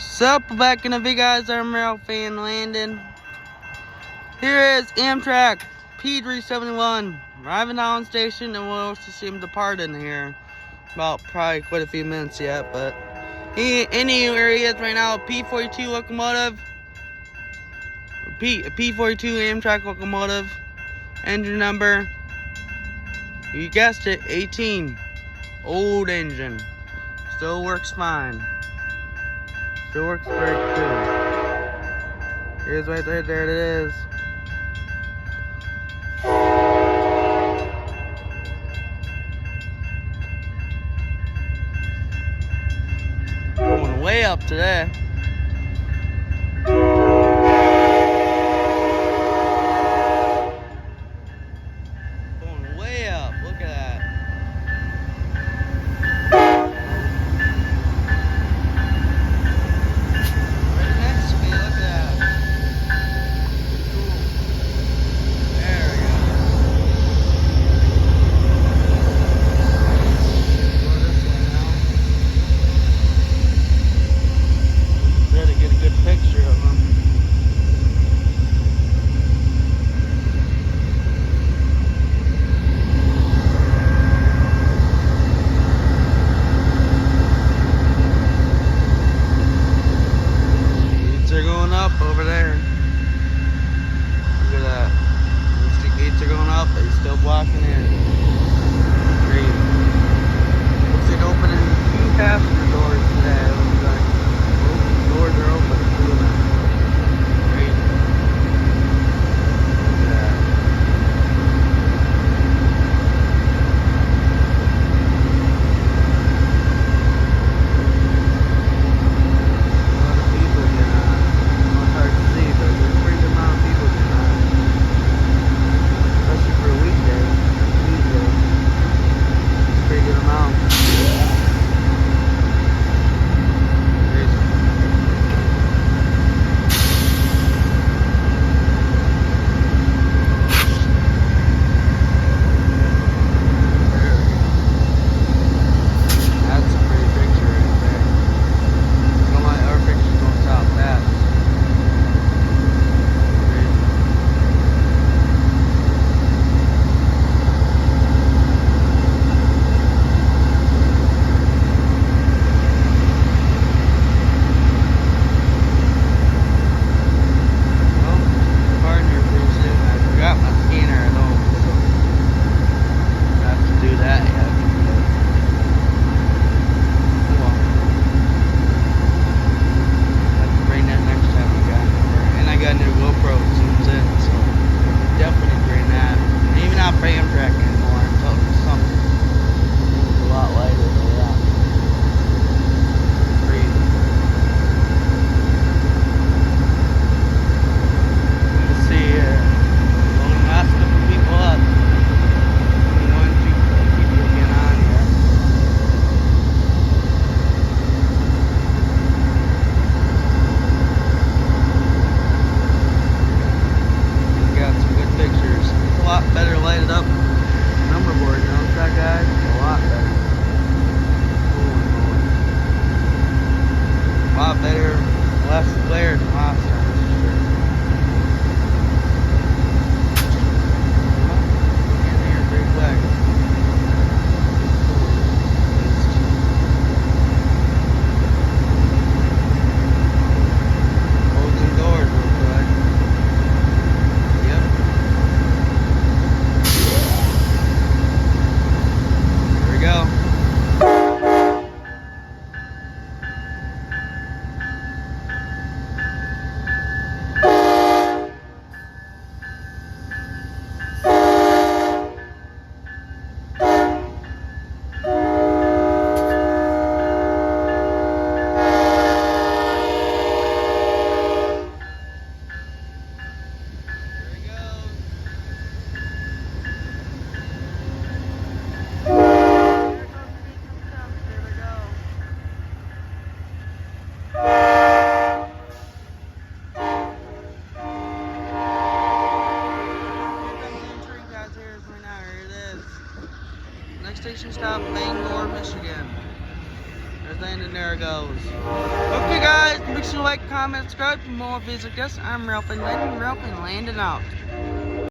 Sup, back in the video, guys. I'm Ralph Van Landon. Here is Amtrak P371 arriving on station, and we'll also see him departing here. About probably quite a few minutes yet, but where he is right now, P42 locomotive. P42 Amtrak locomotive. Engine number, you guessed it, 18. Old engine. Still works fine. Still works great too. Here's right there, there it is. Going way up today. Going way up, look at that. Up over there. Look at that. The gates are going up, but he's still blocking in. Great. Looks like opening 2 passenger doors today. It looks like both doors are open. 2 of them. Great. Look at that. Amtrak anymore until it's something a lot lighter than that. Crazy. You can see only last couple people up. Only 1, 2 people getting on here. We got some good pictures. It's a lot better lighted up. Number board, you know that, guys? A lot better. A lot better, less glare than last time, that's for sure. Getting here pretty quick. Closing doors real quick. Yep. Here we go. station stop, Bangor, Michigan. There's Landon, there it goes. Okay, guys. Make sure to like, comment, subscribe for more videos like this. I'm Ralph and landing out.